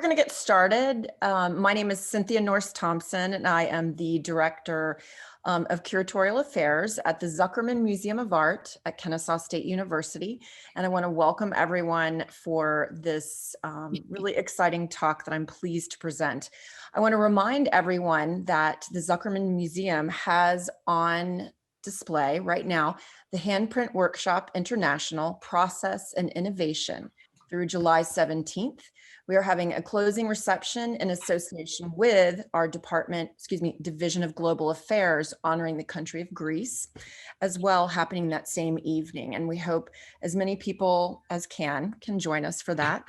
going to get started. My name is Cynthia Norse Thompson, and I am the Director of Curatorial Affairs at the Zuckerman Museum of Art at Kennesaw State University. And I want to welcome everyone for this really exciting talk that I'm pleased to present. I want to remind everyone that the Zuckerman Museum has on display right now the Handprint Workshop International Process and Innovation through July 17th. We are having a closing reception in association with our Division of Global Affairs, honoring the country of Greece, as well, happening that same evening. And we hope as many people as can join us for that.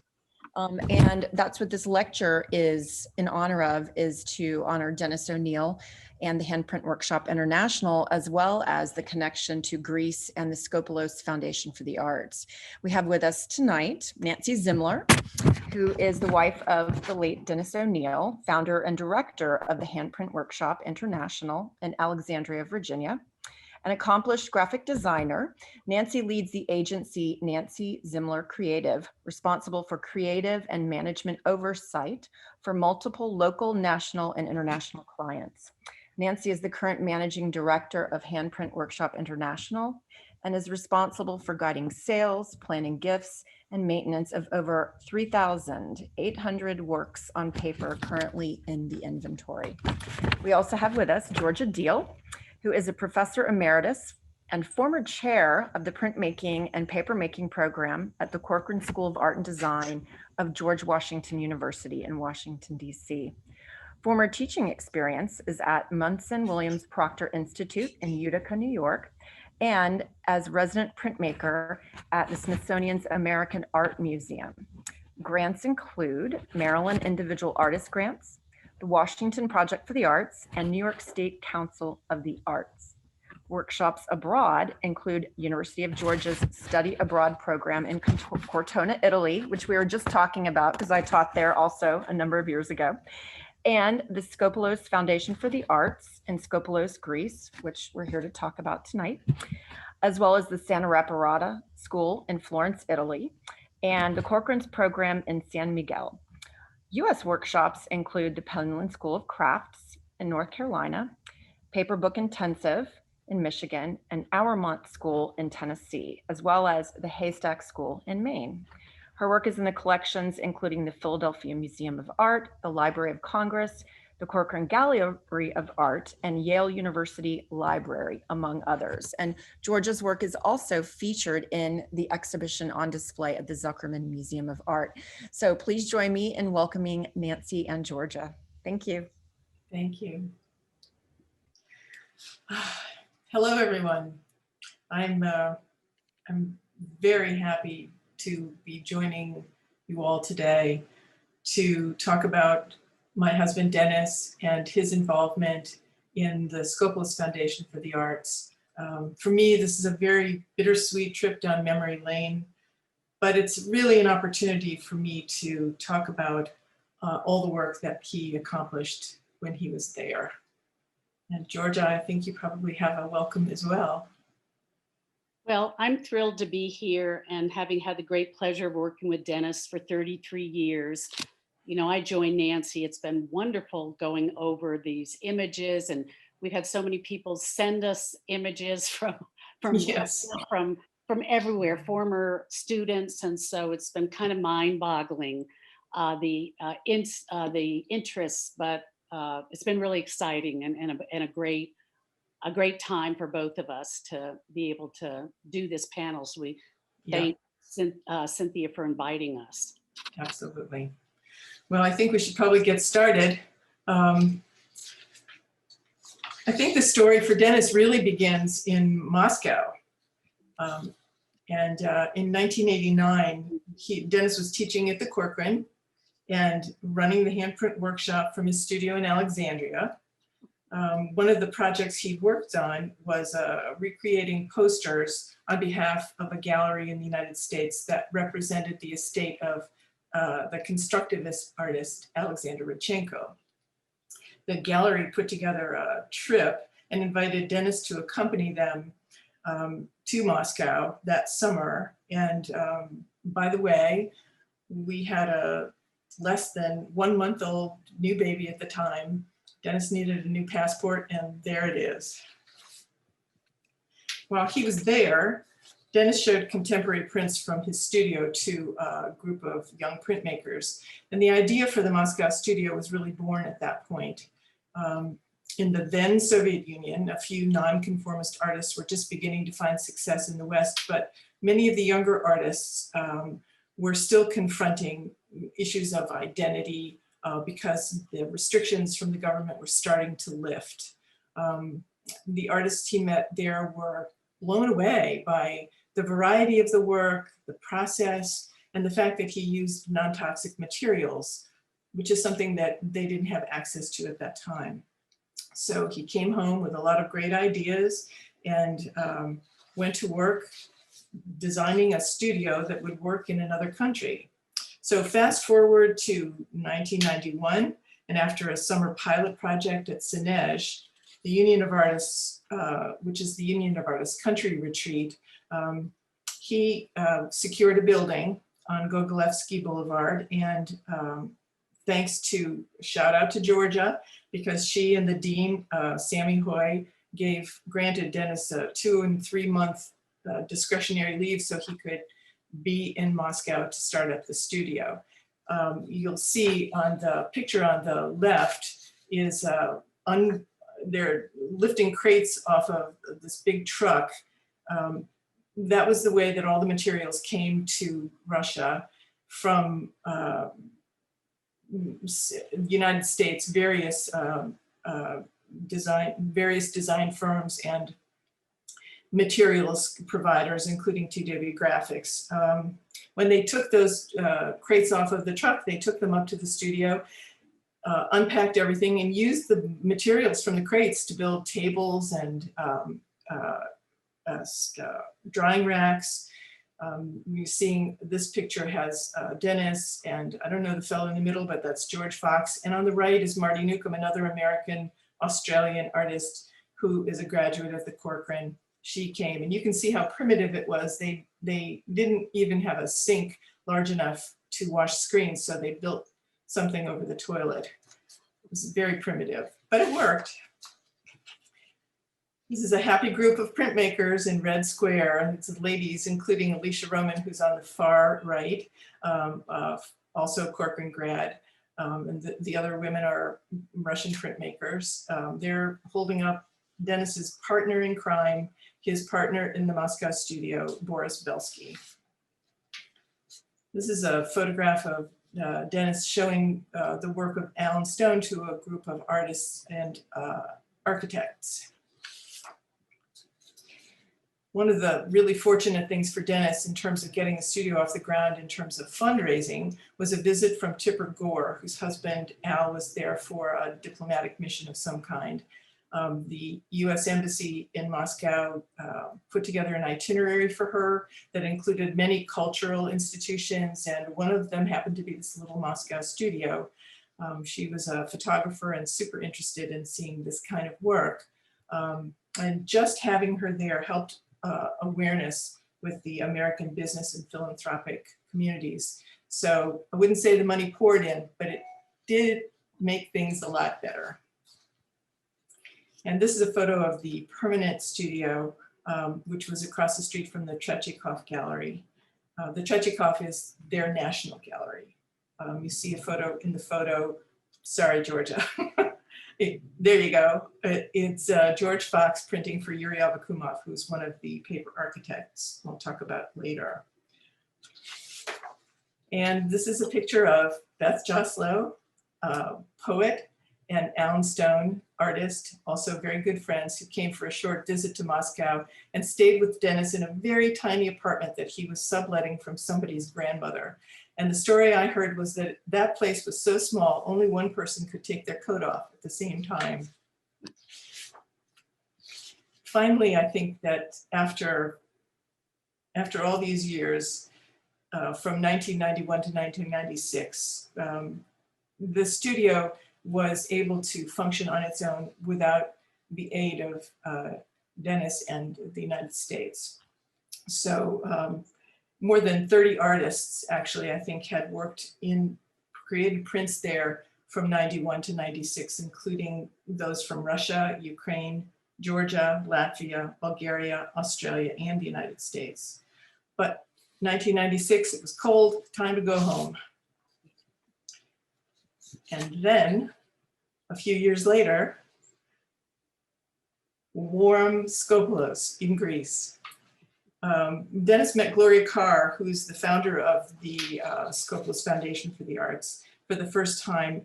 And that's what this lecture is in honor of, is to honor Dennis O'Neill and the Handprint Workshop International, as well as the connection to Greece and the Skopelos Foundation for the Arts. We have with us tonight Nancy Zimler, who is the wife of the late Dennis O'Neill, founder and director of the Handprint Workshop International in Alexandria, Virginia. An accomplished graphic designer, Nancy leads the agency Nancy Zimler Creative, responsible for creative and management oversight for multiple local, national, and international clients. Nancy is the current managing director of Handprint Workshop International and is responsible for guiding sales, planning gifts, and maintenance of over 3,800 works on paper currently in the inventory. We also have with us Georgia Deal, who is a professor emeritus and former chair of the printmaking and papermaking program at the Corcoran School of Art and Design of George Washington University in Washington, D.C. Former teaching experience is at Munson Williams Proctor Institute in Utica, New York, and as resident printmaker at the Smithsonian's American Art Museum. Grants include Maryland Individual Artist Grants, the Washington Project for the Arts, and New York State Council of the Arts. Workshops abroad include University of Georgia's Study Abroad program in Cortona, Italy, which we were just talking about because I taught there also a number of years ago, and the Skopelos Foundation for the Arts in Skopelos, Greece, which we're here to talk about tonight, as well as the Santa Reparata School in Florence, Italy, and the Corcoran's program in San Miguel. U.S. workshops include the Penland School of Crafts in North Carolina, Paper Book Intensive in Michigan, and Hourmont School in Tennessee, as well as the Haystack School in Maine. Her work is in the collections including the Philadelphia Museum of Art, the Library of Congress, the Corcoran Gallery of Art, and Yale University Library, among others. And Georgia's work is also featured in the exhibition on display at the Zuckerman Museum of Art. So please join me in welcoming Nancy and Georgia. Thank you. Thank you. Hello, everyone. I'm very happy to be joining you all today to talk about my husband, Dennis, and his involvement in the Skopelos Foundation for the Arts. For me, this is a very bittersweet trip down memory lane, but it's really an opportunity for me to talk about all the work that he accomplished when he was there. And Georgia, I think you probably have a welcome as well. Well, I'm thrilled to be here, and having had the great pleasure of working with Dennis for 33 years. You know, I joined Nancy. It's been wonderful going over these images, and we've had so many people send us images from Yes. from everywhere, former students, and so it's been kind of mind-boggling the interest, but it's been really exciting and a great time for both of us to be able to do this panel. So we thank Cynthia for inviting us. Absolutely. Well, I think we should probably get started. I think the story for Dennis really begins in Moscow. In 1989, Dennis was teaching at the Corcoran and running the handprint workshop from his studio in Alexandria. One of the projects he worked on was recreating posters on behalf of a gallery in the United States that represented the estate of the constructivist artist Alexander Rodchenko. The gallery put together a trip and invited Dennis to accompany them to Moscow that summer. And by the way, we had a less than 1 month old, new baby at the time. Dennis needed a new passport, and there it is. While he was there, Dennis showed contemporary prints from his studio to a group of young printmakers. And the idea for the Moscow studio was really born at that point. In the then Soviet Union, a few nonconformist artists were just beginning to find success in the West, but many of the younger artists were still confronting issues of identity because the restrictions from the government were starting to lift. The artists he met there were blown away by the variety of the work, the process, and the fact that he used non-toxic materials, which is something that they didn't have access to at that time. So he came home with a lot of great ideas and went to work designing a studio that would work in another country. So fast forward to 1991, and after a summer pilot project at Syntagma, the Union of Artists, which is the Union of Artists Country Retreat, he secured a building on Gogolevsky Boulevard, and thanks to, shout out to Georgia, because she and the dean, Sammy Hoy, granted Dennis a 2 and 3 month discretionary leave so he could be in Moscow to start up the studio. You'll see on the picture on the left is they're lifting crates off of this big truck. That was the way that all the materials came to Russia from United States, various design firms and materials providers, including TW Graphics. When they took those crates off of the truck, they took them up to the studio, unpacked everything, and used the materials from the crates to build tables and drying racks. You're seeing this picture has Dennis, and I don't know the fellow in the middle, but that's George Fox. And on the right is Marty Newcomb, another American Australian artist who is a graduate of the Corcoran. She came, and you can see how primitive it was. They didn't even have a sink large enough to wash screens, so they built something over the toilet. It was very primitive, but it worked. This is a happy group of printmakers in Red Square. It's ladies, including Alicia Roman, who's on the far right, also Corcoran grad. And the other women are Russian printmakers. They're holding up Dennis's partner in crime, his partner in the Moscow studio, Boris Belsky. This is a photograph of Dennis showing the work of Alan Stone to a group of artists and architects. One of the really fortunate things for Dennis in terms of getting the studio off the ground in terms of fundraising was a visit from Tipper Gore, whose husband Al was there for a diplomatic mission of some kind. The US Embassy in Moscow put together an itinerary for her that included many cultural institutions, and one of them happened to be this little Moscow studio. She was a photographer and super interested in seeing this kind of work. And just having her there helped awareness with the American business and philanthropic communities. So I wouldn't say the money poured in, but it did make things a lot better. And this is a photo of the permanent studio, which was across the street from the Tretyakov Gallery. The Tretyakov is their national gallery. You see a photo in the photo, sorry, Georgia. There you go. It's George Fox printing for Yuri Abakumov, who's one of the paper architects we'll talk about later. And this is a picture of Beth Joslow, poet, and Alan Stone, artist, also very good friends, who came for a short visit to Moscow and stayed with Dennis in a very tiny apartment that he was subletting from somebody's grandmother. And the story I heard was that that place was so small, only one person could take their coat off at the same time. Finally, I think that after all these years, from 1991 to 1996, the studio was able to function on its own without the aid of Dennis and the United States. So more than 30 artists actually, I think, had worked in created prints there from 91 to 96, including those from Russia, Ukraine, Georgia, Latvia, Bulgaria, Australia, and the United States. But 1996, it was cold, time to go home. And then a few years later, warm Skopelos in Greece. Dennis met Gloria Carr, who's the founder of the Skopelos Foundation for the Arts, for the first time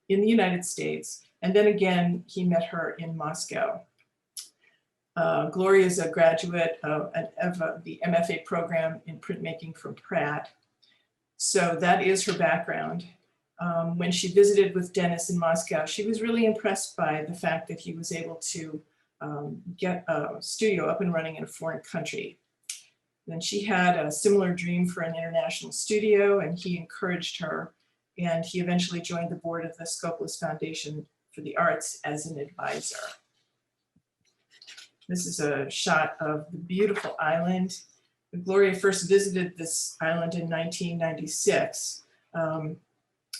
in the United States. And then again, he met her in Moscow. Gloria is a graduate of the MFA program in printmaking from Pratt. So that is her background. When she visited with Dennis in Moscow, she was really impressed by the fact that he was able to get a studio up and running in a foreign country. Then she had a similar dream for an international studio, and he encouraged her, and he eventually joined the board of the Skopelos Foundation for the Arts as an advisor. This is a shot of the beautiful island. Gloria first visited this island in 1996.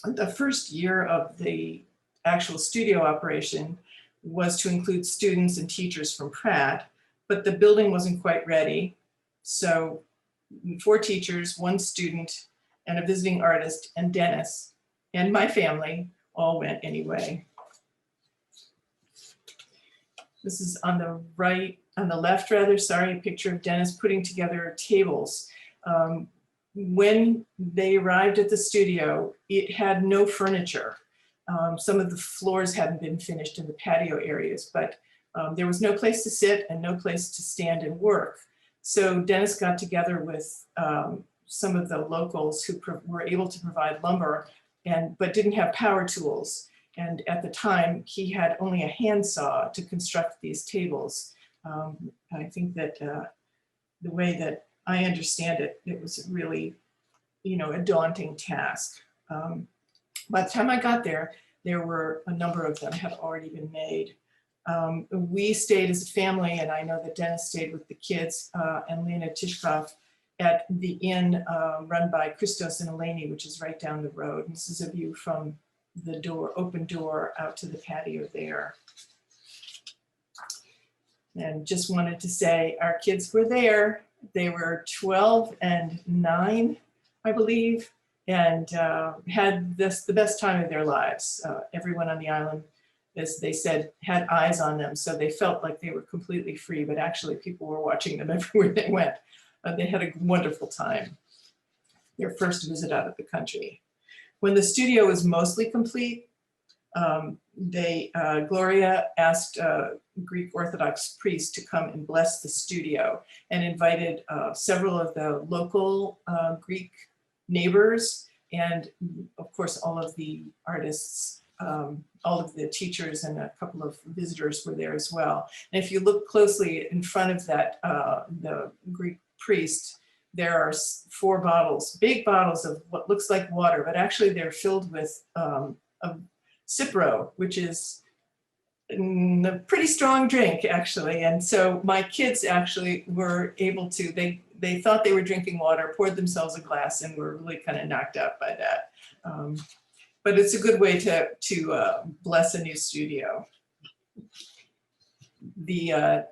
The first year of the actual studio operation was to include students and teachers from Pratt, but the building wasn't quite ready. So 4 teachers, 1 student, and a visiting artist, and Dennis, and my family all went anyway. This is on the right, on the left rather, sorry, a picture of Dennis putting together tables. When they arrived at the studio, it had no furniture. Some of the floors hadn't been finished in the patio areas, but there was no place to sit and no place to stand and work. So Dennis got together with some of the locals who were able to provide lumber, but didn't have power tools. And at the time, he had only a handsaw to construct these tables. I think that the way that I understand it, it was really, a daunting task. By the time I got there, there were a number of them had already been made. We stayed as a family, and I know that Dennis stayed with the kids and Lena Tishkov at the inn run by Christos and Eleni, which is right down the road. And this is a view from the open door out to the patio there. And just wanted to say our kids were there. They were 12 and 9, I believe, and had the best time of their lives. Everyone on the island, as they said, had eyes on them, so they felt like they were completely free, but actually people were watching them everywhere they went. They had a wonderful time, their first visit out of the country. When the studio was mostly complete, Gloria asked a Greek Orthodox priest to come and bless the studio, and invited several of the local Greek neighbors, and of course all of the artists, all of the teachers, and a couple of visitors were there as well. And if you look closely in front of that, the Greek priest, there are 4 bottles, big bottles of what looks like water, but actually they're filled with a Cipro, which is a pretty strong drink, actually. And so my kids actually were able to, they thought they were drinking water, poured themselves a glass, and were really kind of knocked out by that. But it's a good way to bless a new studio. The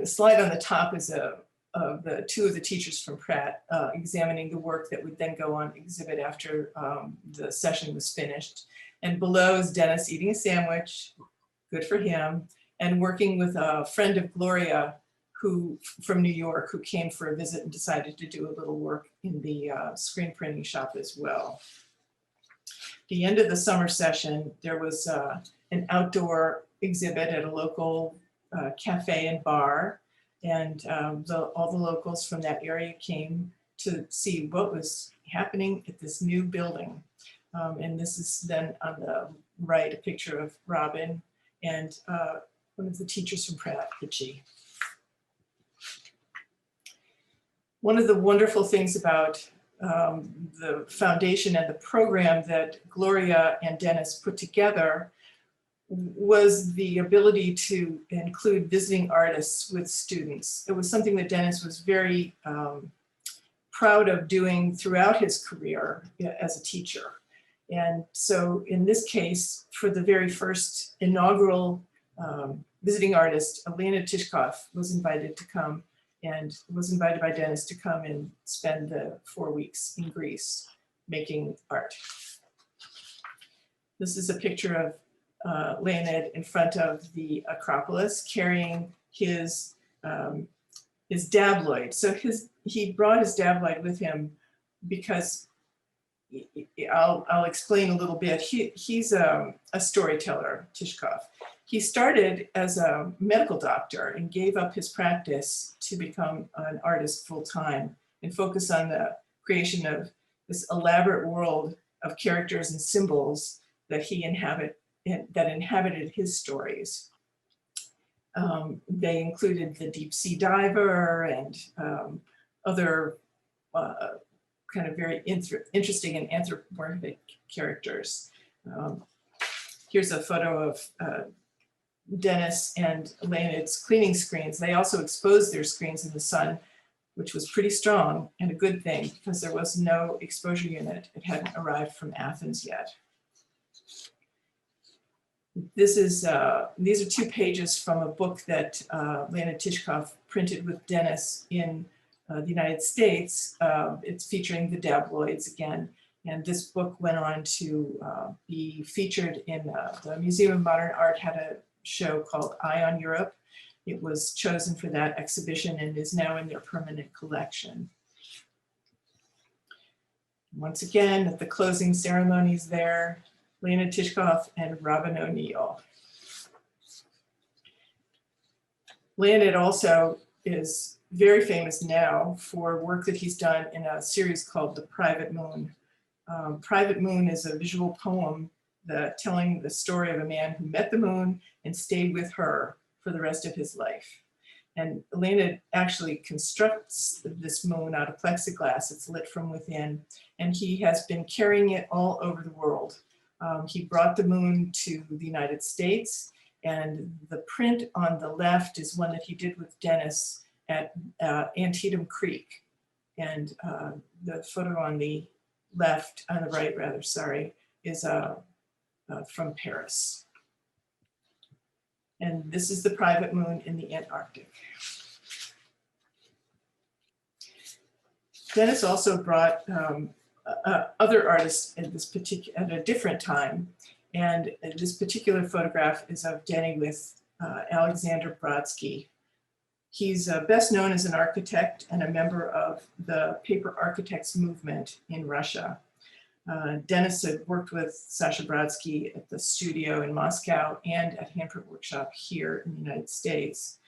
slide on the top is of the 2 of the teachers from Pratt examining the work that would then go on exhibit after the session was finished. And below is Dennis eating a sandwich, good for him, and working with a friend of Gloria from New York, who came for a visit and decided to do a little work in the screen printing shop as well. At the end of the summer session, there was an outdoor exhibit at a local cafe and bar. And all the locals from that area came to see what was happening at this new building. And this is then on the right, a picture of Robin and one of the teachers from Pratt, Richie. One of the wonderful things about the foundation and the program that Gloria and Dennis put together was the ability to include visiting artists with students. It was something that Dennis was very proud of doing throughout his career as a teacher. And so in this case, for the very first inaugural visiting artist, Leonid Tishkov was invited to come and was invited by Dennis to come and spend the 4 weeks in Greece making art. This is a picture of Leonid in front of the Acropolis carrying his dabloid. So he brought his dabloid with him because I'll explain a little bit. He's a storyteller, Tishkov. He started as a medical doctor and gave up his practice to become an artist full time and focus on the creation of this elaborate world of characters and symbols that inhabited his stories. They included the deep sea diver and other kind of very interesting and anthropomorphic characters. Here's a photo of Dennis and Leonid's cleaning screens. They also exposed their screens in the sun, which was pretty strong and a good thing because there was no exposure unit. It hadn't arrived from Athens yet. These are 2 pages from a book that Leonid Tishkov printed with Dennis in the United States. It's featuring the dabloids again. And this book went on to be featured in the Museum of Modern Art had a show called Eye on Europe. It was chosen for that exhibition and is now in their permanent collection. Once again, at the closing ceremonies there, Leonid Tishkov and Robin O'Neill. Leonid also is very famous now for work that he's done in a series called The Private Moon. Private Moon is a visual poem telling the story of a man who met the moon and stayed with her for the rest of his life. And Leonid actually constructs this moon out of plexiglass. It's lit from within, and he has been carrying it all over the world. He brought the moon to the United States, and the print on the left is one that he did with Dennis at Antietam Creek. And the photo on the right rather, sorry, is from Paris. And this is the private moon in the Antarctic. Dennis also brought other artists at a different time. And this particular photograph is of Denny with Alexander Brodsky. He's best known as an architect and a member of the paper architects movement in Russia. Dennis had worked with Sasha Brodsky at the studio in Moscow and at Handprint Workshop here in the United States.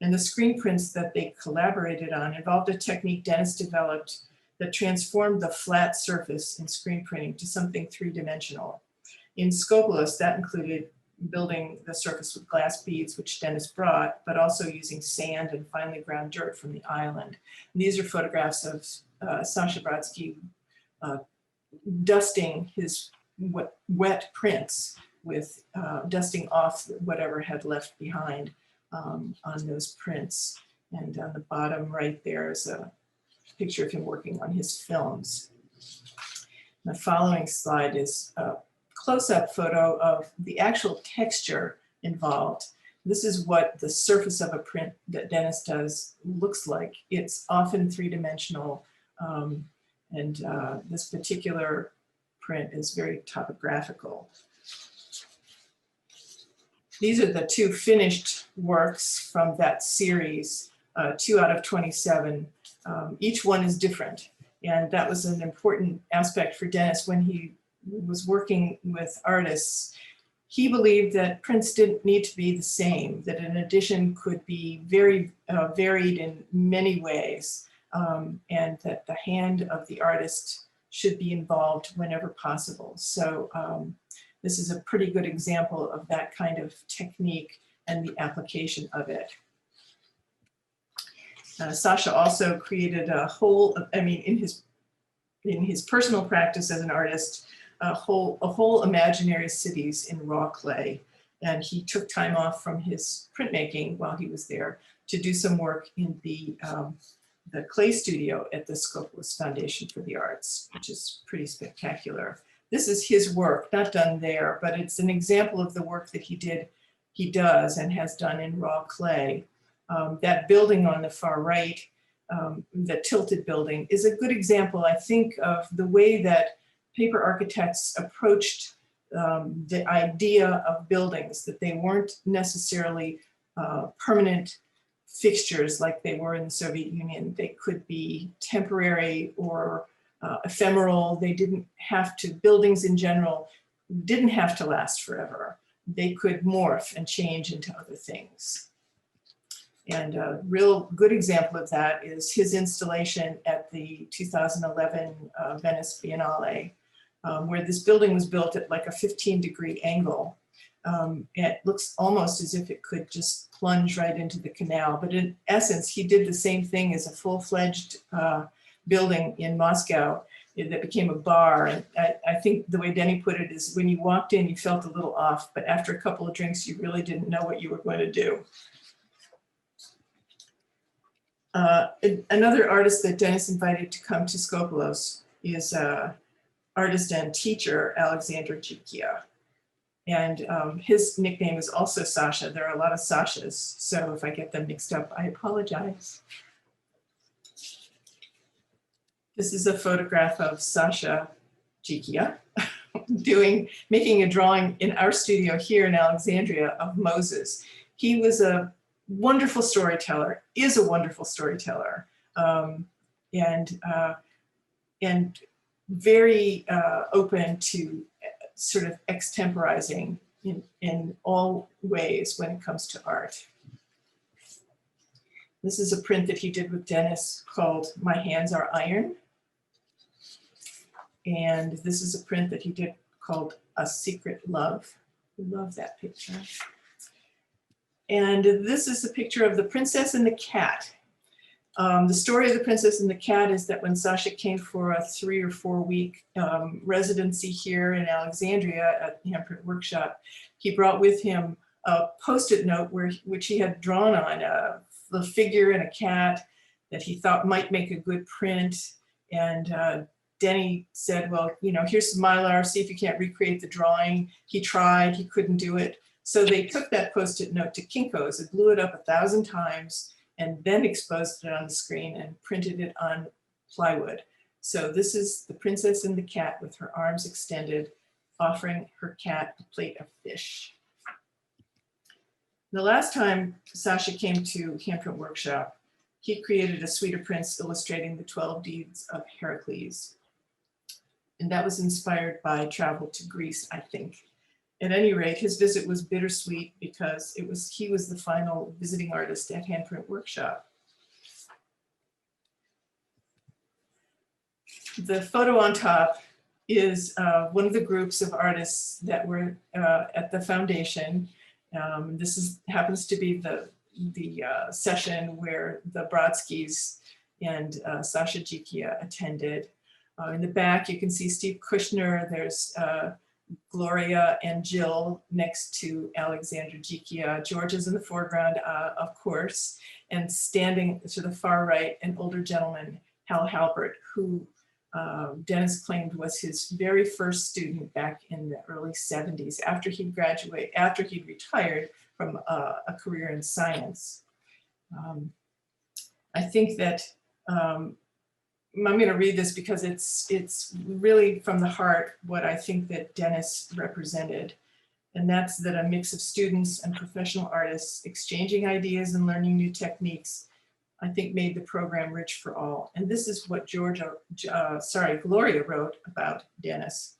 And the screen prints that they collaborated on involved a technique Dennis developed that transformed the flat surface in screen printing to something 3-dimensional. In Skopelos, that included building the surface with glass beads, which Dennis brought, but also using sand and finely ground dirt from the island. And these are photographs of Sasha Brodsky dusting his wet prints with dusting off whatever had left behind on those prints. And on the bottom right there is a picture of him working on his films. The following slide is a close-up photo of the actual texture involved. This is what the surface of a print that Dennis does looks like. It's often 3-dimensional, and this particular print is very topographical. These are the 2 finished works from that series, 2 out of 27. Each one is different, and that was an important aspect for Dennis when he was working with artists. He believed that prints didn't need to be the same, that an edition could be very varied in many ways, and that the hand of the artist should be involved whenever possible. So this is a pretty good example of that kind of technique and the application of it. Sasha also created a whole, in his personal practice as an artist, a whole imaginary cities in raw clay. And he took time off from his printmaking while he was there to do some work in the clay studio at the Skopelos Foundation for the Arts, which is pretty spectacular. This is his work, not done there, but it's an example of the work that he does and has done in raw clay. That building on the far right, the tilted building, is a good example, I think, of the way that paper architects approached the idea of buildings, that they weren't necessarily permanent fixtures like they were in the Soviet Union. They could be temporary or ephemeral. They didn't have to, buildings in general didn't have to last forever. They could morph and change into other things. And a real good example of that is his installation at the 2011 Venice Biennale, where this building was built at like a 15-degree angle. It looks almost as if it could just plunge right into the canal. But in essence, he did the same thing as a full-fledged building in Moscow that became a bar. And I think the way Denny put it is, when you walked in, you felt a little off, but after a couple of drinks, you really didn't know what you were going to do. Another artist that Dennis invited to come to Skopelos is artist and teacher Alexander Jikia. And his nickname is also Sasha. There are a lot of Sashas, so if I get them mixed up, I apologize. This is a photograph of Sasha Jikia making a drawing in our studio here in Alexandria of Moses. He was a wonderful storyteller, is a wonderful storyteller, and very open to sort of extemporizing in all ways when it comes to art. This is a print that he did with Dennis called My Hands Are Iron. And this is a print that he did called A Secret Love. I love that picture. And this is a picture of the Princess and the Cat. The story of the Princess and the Cat is that when Sasha came for a 3 or 4 week residency here in Alexandria at the Handprint Workshop, he brought with him a Post-it note which he had drawn on the figure and a cat that he thought might make a good print. And Denny said, well, you know, here's some Mylar, see if you can't recreate the drawing. He tried, he couldn't do it. So they took that Post-it note to Kinko's and blew it up 1,000 times and then exposed it on the screen and printed it on plywood. So this is the Princess and the Cat with her arms extended, offering her cat a plate of fish. The last time Sasha came to Handprint Workshop, he created a suite of prints illustrating the 12 deeds of Heracles. And that was inspired by travel to Greece, I think. At any rate, his visit was bittersweet because he was the final visiting artist at Handprint Workshop. The photo on top is one of the groups of artists that were at the foundation. This happens to be the session where the Brodskys and Sasha Jikia attended. In the back, you can see Steve Cushner. There's Gloria and Jill next to Alexander Jikia. George is in the foreground, of course, and standing to the far right, an older gentleman, Hal Halbert, who Dennis claimed was his very first student back in the early 70s, after he'd retired from a career in science. I think that I'm going to read this because it's really from the heart what I think that Dennis represented. And that's that a mix of students and professional artists exchanging ideas and learning new techniques, I think, made the program rich for all. And this is what Gloria wrote about Dennis.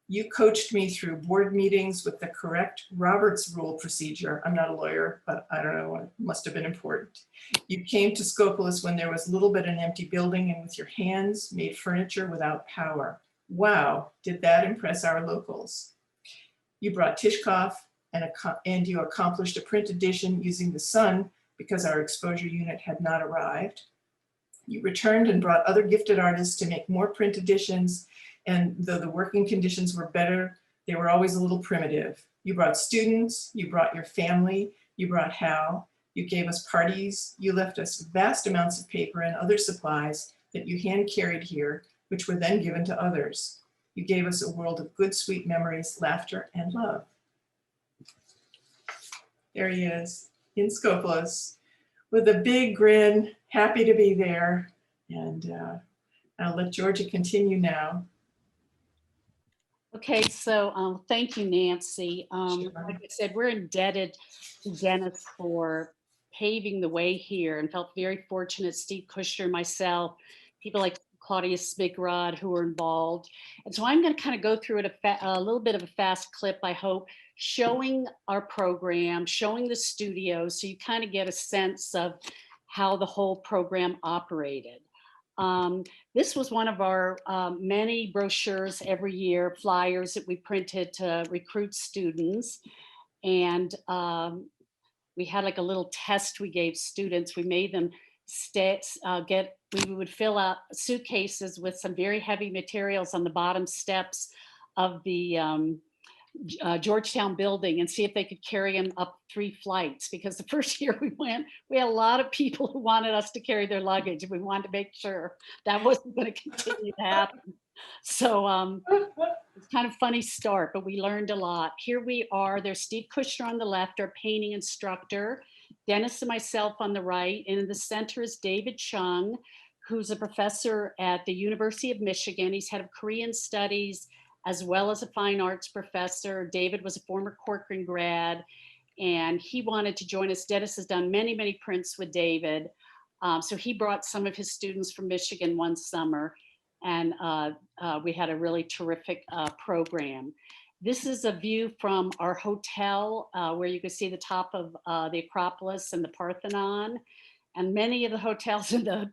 You coached me through board meetings with the correct Roberts Rule procedure. I'm not a lawyer, but I don't know, it must have been important. You came to Skopelos when there was little bit an empty building, and with your hands made furniture without power. Wow, did that impress our locals. You brought Tishkoff and you accomplished a print edition using the sun because our exposure unit had not arrived. You returned and brought other gifted artists to make more print editions, and though the working conditions were better, they were always a little primitive. You brought students, you brought your family, you brought Hal, you gave us parties, you left us vast amounts of paper and other supplies that you hand carried here, which were then given to others. You gave us a world of good, sweet memories, laughter, and love. There he is in Skopelos with a big grin, happy to be there. And I'll let Georgia continue now. Okay, so thank you, Nancy. Sure. Like I said, we're indebted to Dennis for paving the way here, and felt very fortunate. Steve Cushner, myself, people like Claudia Spigrod who were involved. And so I'm going to kind of go through it a little bit of a fast clip, I hope, showing our program, showing the studio, so you kind of get a sense of how the whole program operated. This was one of our many brochures every year, flyers that we printed to recruit students. And we had like a little test we gave students. We made them we would fill out suitcases with some very heavy materials on the bottom steps of the Georgetown building and see if they could carry them up 3 flights, because the first year we went, we had a lot of people who wanted us to carry their luggage, and we wanted to make sure that wasn't going to continue to happen. So it's kind of funny start, but we learned a lot. Here we are. There's Steve Cushner on the left, our painting instructor, Dennis and myself on the right, and in the center is David Chung, who's a professor at the University of Michigan. He's head of Korean studies, as well as a fine arts professor. David was a former Corcoran grad, and he wanted to join us. Dennis has done many, many prints with David. So he brought some of his students from Michigan one summer, and we had a really terrific program. This is a view from our hotel where you can see the top of the Acropolis and the Parthenon. And many of the hotels in the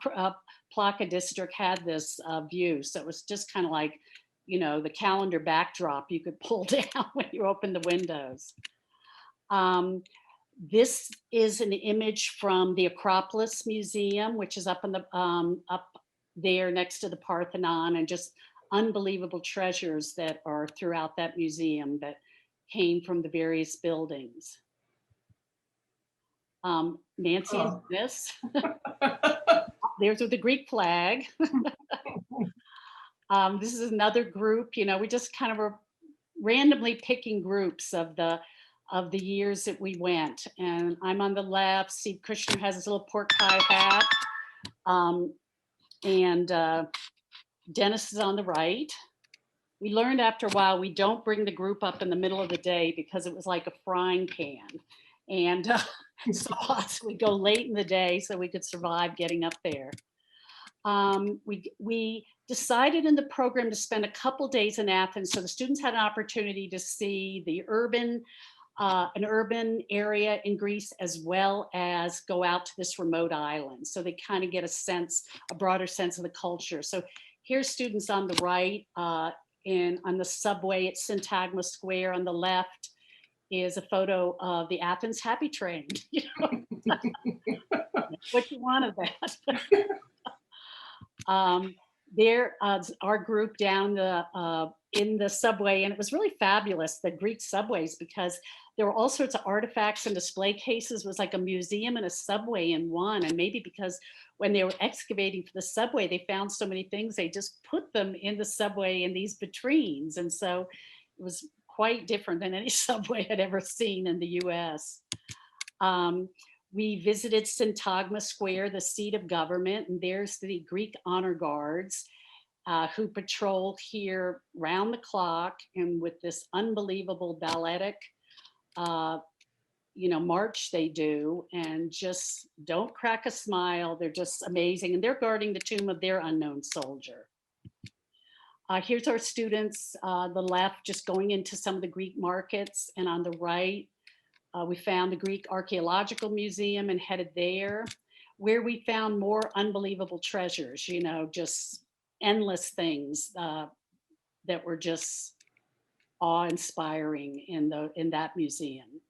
Plaka district had this view. So it was just kind of like, you know, the calendar backdrop you could pull down when you open the windows. This is an image from the Acropolis Museum, which is up in the up there next to the Parthenon, and just unbelievable treasures that are throughout that museum that came from the various buildings. Nancy is this. There's with the Greek flag. This is another group, you know, we just kind of were randomly picking groups of the years that we went. And I'm on the left. Steve Cushner has his little pork pie hat. Dennis is on the right. We learned after a while, we don't bring the group up in the middle of the day because it was like a frying pan. And so we go late in the day so we could survive getting up there. We decided in the program to spend a couple days in Athens, so the students had an opportunity to see the an urban area in Greece, as well as go out to this remote island. So they kind of get a broader sense of the culture. So here's students on the right, on the subway at Syntagma Square. On the left is a photo of the Athens Happy Train. You know? What you want of that? There, our group down in the subway, and it was really fabulous, the Greek subways, because there were all sorts of artifacts and display cases. It was like a museum and a subway in one. And maybe because when they were excavating for the subway, they found so many things, they just put them in the subway in these vitrines. And so it was quite different than any subway I'd ever seen in the US. We visited Syntagma Square, the seat of government, and there's the Greek honor guards who patrol here round the clock, and with this unbelievable balletic, march they do, and just don't crack a smile. They're just amazing, and they're guarding the tomb of their unknown soldier. Here's our students, the left, just going into some of the Greek markets, and on the right, we found the Greek Archaeological Museum and headed there, where we found more unbelievable treasures, you know, just endless things that were just awe-inspiring in that museum.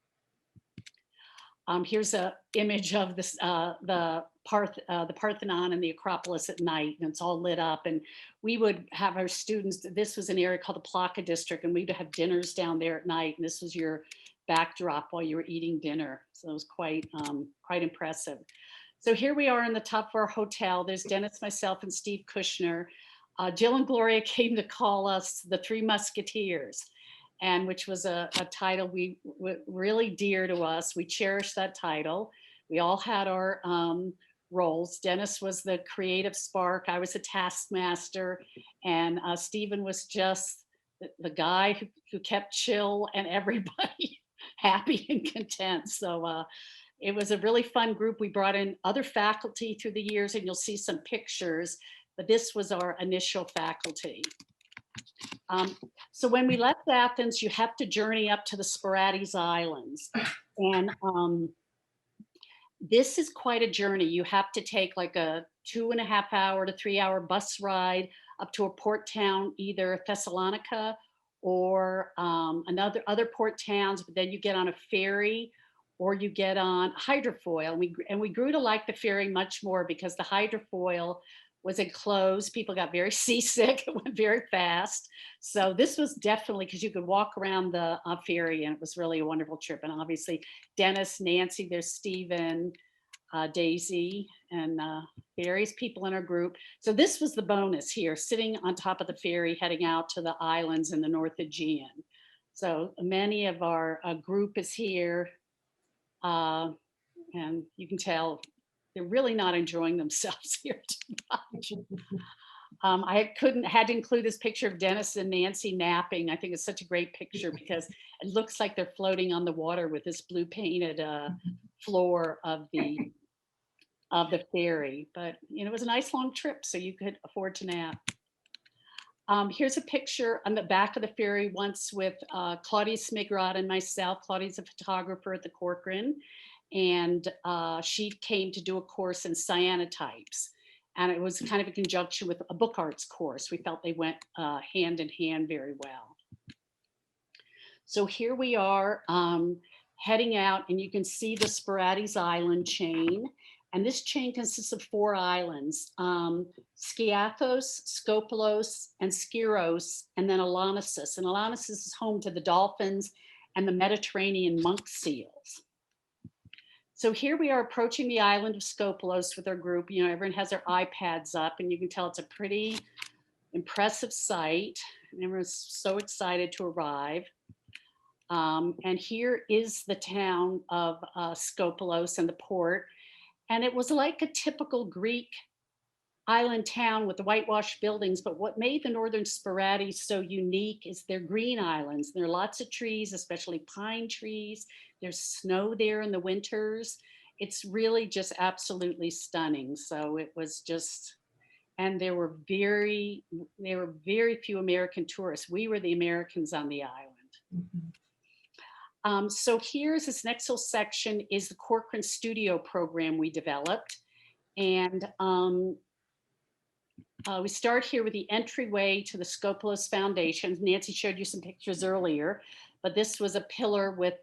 Here's an image of this, the Parthenon and the Acropolis at night, and it's all lit up. And we would have our students, this was an area called the Plaka district, and we'd have dinners down there at night, and this was your backdrop while you were eating dinner. So it was quite impressive. So here we are in the top of our hotel. There's Dennis, myself, and Steve Cushner. Jill and Gloria came to call us the Three Musketeers, and which was a title really dear to us. We cherished that title. We all had our roles. Dennis was the creative spark. I was a taskmaster, and Steven was just the guy who kept chill and everybody happy and content. So it was a really fun group. We brought in other faculty through the years, and you'll see some pictures, but this was our initial faculty. So when we left Athens, you have to journey up to the Sporadies Islands. And this is quite a journey. You have to take like a 2.5 hour to 3 hour bus ride up to a port town, either Thessalonica or other port towns, but then you get on a ferry or you get on hydrofoil. And we grew to like the ferry much more because the hydrofoil was enclosed. People got very seasick. It went very fast. So this was definitely, because you could walk around the ferry, and it was really a wonderful trip. And obviously Dennis, Nancy, there's Stephen, Daisy, and various people in our group. So this was the bonus here, sitting on top of the ferry, heading out to the islands in the North Aegean. So many of our group is here. And you can tell they're really not enjoying themselves here too much. I had to include this picture of Dennis and Nancy napping. I think it's such a great picture because it looks like they're floating on the water with this blue painted floor of the ferry. But you know, it was a nice long trip, so you could afford to nap. Here's a picture on the back of the ferry once with Claudia Smigrod and myself. Claudia's a photographer at the Corcoran, and she came to do a course in cyanotypes. And it was kind of a conjunction with a book arts course. We felt they went hand in hand very well. So here we are heading out, and you can see the Sporadies Island chain. And this chain consists of 4 islands, Skiathos, Skopelos, and Skiros, and then Gallanis. And Gallanis is home to the dolphins and the Mediterranean monk seals. So here we are approaching the island of Skopelos with our group. You know, everyone has their iPads up, and you can tell it's a pretty impressive sight. And everyone's so excited to arrive. And here is the town of Skopelos and the port. And it was like a typical Greek island town with the whitewashed buildings. But what made the Northern Sporadies so unique is their green islands. There are lots of trees, especially pine trees. There's snow there in the winters. It's really just absolutely stunning. So it was just, and there were very few American tourists. We were the Americans on the island. Mhm. So here's this next little section is the Corcoran Studio program we developed. And we start here with the entryway to the Skopelos Foundation. Nancy showed you some pictures earlier, but this was a pillar with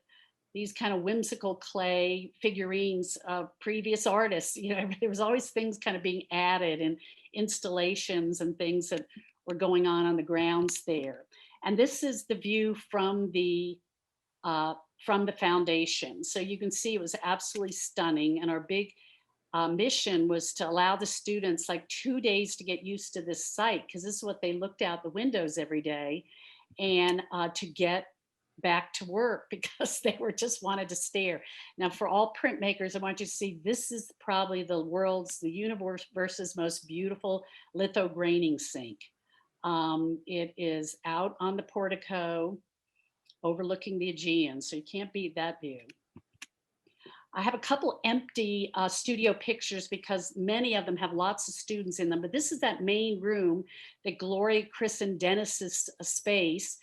these kind of whimsical clay figurines of previous artists. You know, there was always things kind of being added and installations and things that were going on the grounds there. And this is the view from the foundation. So you can see it was absolutely stunning. And our big mission was to allow the students like 2 days to get used to this site, because this is what they looked out the windows every day, and to get back to work because they were just wanted to stare. Now, for all printmakers, I want you to see this is probably the universe's most beautiful lithograining sink. It is out on the portico overlooking the Aegean, so you can't beat that view. I have a couple empty studio pictures because many of them have lots of students in them, but this is that main room that Gloria christened Dennis's space,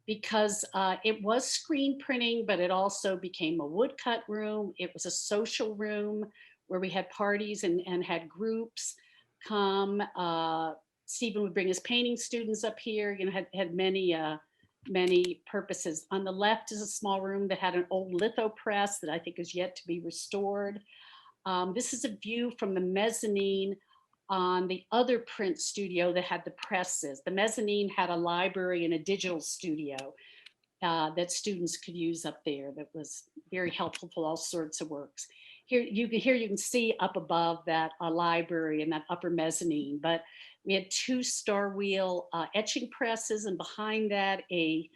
because it was screen printing, but it also became a woodcut room. It was a social room where we had parties and had groups come. Stephen would bring his painting students up here, you know, had many purposes. On the left is a small room that had an old litho press that I think is yet to be restored. This is a view from the mezzanine on the other print studio that had the presses. The mezzanine had a library and a digital studio that students could use up there that was very helpful for all sorts of works. Here you can see up above that library and that upper mezzanine, but We had 2 star wheel etching presses, and behind that a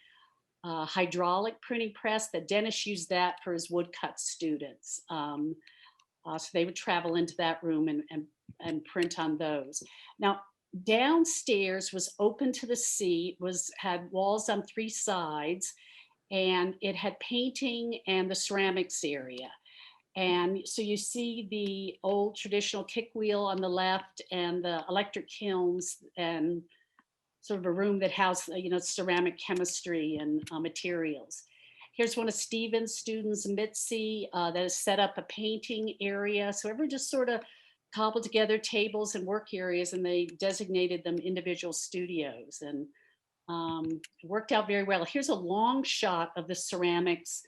hydraulic printing press that Dennis used that for his woodcut students. So they would travel into that room and print on those. Now, downstairs was open to the sea, had walls on 3 sides, and it had painting and the ceramics area. And so you see the old traditional kick wheel on the left and the electric kilns and sort of a room that housed, ceramic chemistry and materials. Here's one of Steven's students, Mitzi, that has set up a painting area. So everyone just sort of cobbled together tables and work areas, and they designated them individual studios, and it worked out very well. Here's a long shot of the ceramics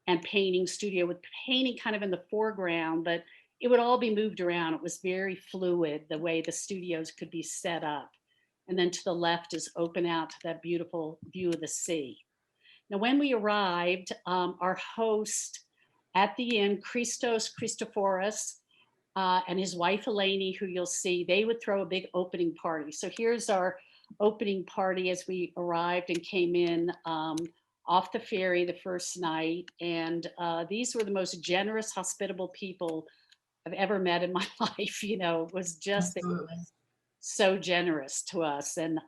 and painting studio, with painting kind of in the foreground, but it would all be moved around. It was very fluid, the way the studios could be set up. And then to the left is open out to that beautiful view of the sea. Now, when we arrived, our host at the inn, Costas Califaris, and his wife, Eleni, who you'll see, they would throw a big opening party. So here's our opening party as we arrived and came in off the ferry the first night. And these were the most generous, hospitable people I've ever met in my life. It was just so generous to us. And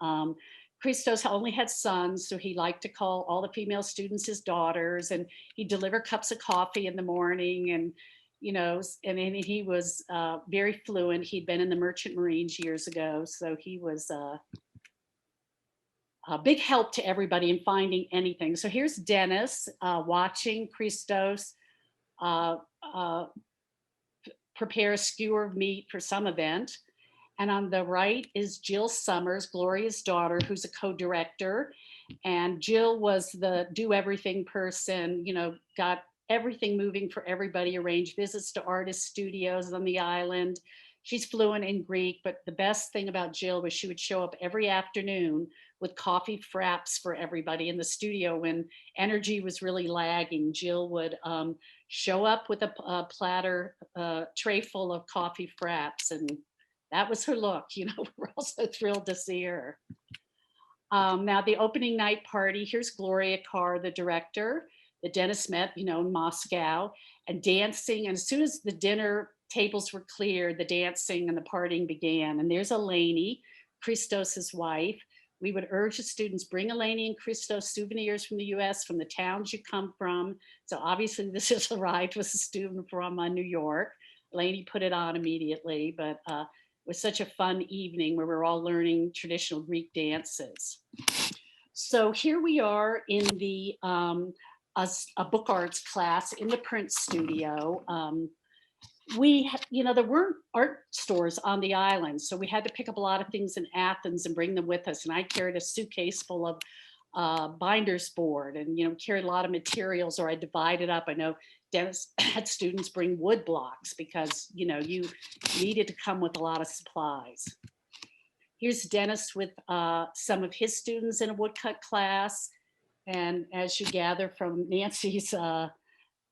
Christos only had sons, so he liked to call all the female students his daughters, and he'd deliver cups of coffee in the morning. And and then he was very fluent. He'd been in the Merchant Marines years ago, so he was a big help to everybody in finding anything. So here's Dennis watching Christos prepare a skewer of meat for some event. And on the right is Jill Summers, Gloria's daughter, who's a co-director. And Jill was the do-everything person, got everything moving for everybody, arranged visits to artist studios on the island. She's fluent in Greek, but the best thing about Jill was she would show up every afternoon with coffee fraps for everybody in the studio when energy was really lagging. Jill would show up with a platter, tray full of coffee fraps, and that was her look. We're also thrilled to see her. Now, the opening night party, here's Gloria Carr, the director, that Dennis met, in Moscow, and dancing. And as soon as the dinner tables were cleared, the dancing and the partying began. And there's Eleni, Christos's wife. We would urge the students, bring Eleni and Christos souvenirs from the US, from the towns you come from. So obviously this has arrived with a student from New York. Eleni put it on immediately, but it was such a fun evening where we're all learning traditional Greek dances. So here we are in the a book arts class in the print studio. There weren't art stores on the island, so we had to pick up a lot of things in Athens and bring them with us. And I carried a suitcase full of binder's board and, carried a lot of materials, or I divided up. I know Dennis had students bring wood blocks because, you needed to come with a lot of supplies. Here's Dennis with some of his students in a woodcut class. And as you gather from Nancy's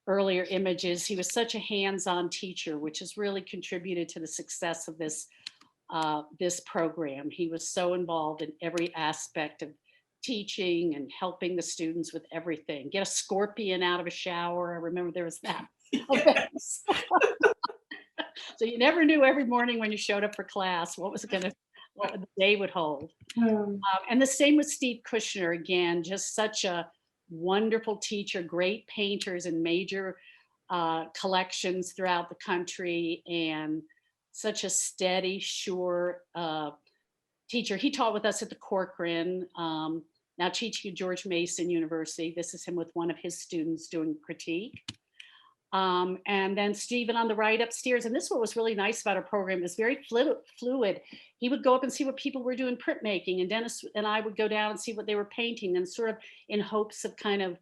earlier images, he was such a hands-on teacher, which has really contributed to the success of this program. He was so involved in every aspect of teaching and helping the students with everything. Get a scorpion out of a shower. I remember there was that. So you never knew every morning when you showed up for class what the day would hold. And the same with Steve Cushner, again, just such a wonderful teacher, great painters in major collections throughout the country, and such a steady, sure teacher. He taught with us at the Corcoran, now teaching at George Mason University. This is him with one of his students doing critique. And then Stephen on the right upstairs. And this is what was really nice about our program. It was very fluid. He would go up and see what people were doing printmaking, and Dennis and I would go down and see what they were painting, and sort of in hopes of kind of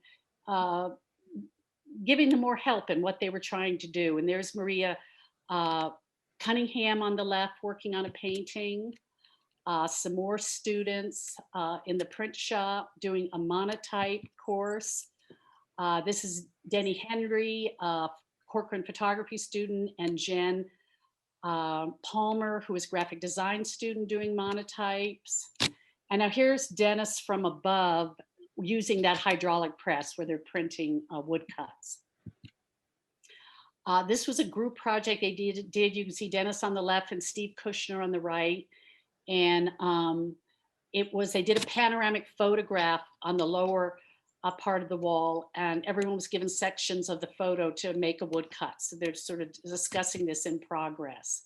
giving them more help in what they were trying to do. And there's Maria Cunningham on the left working on a painting. Some more students in the print shop doing a monotype course. This is Denny Henry, Corcoran photography student, and Jen Palmer, who was graphic design student doing monotypes. And now here's Dennis from above using that hydraulic press where they're printing woodcuts. This was a group project they did. You can see Dennis on the left and Steve Cushner on the right. And they did a panoramic photograph on the lower part of the wall, and everyone was given sections of the photo to make a woodcut. So they're sort of discussing this in progress.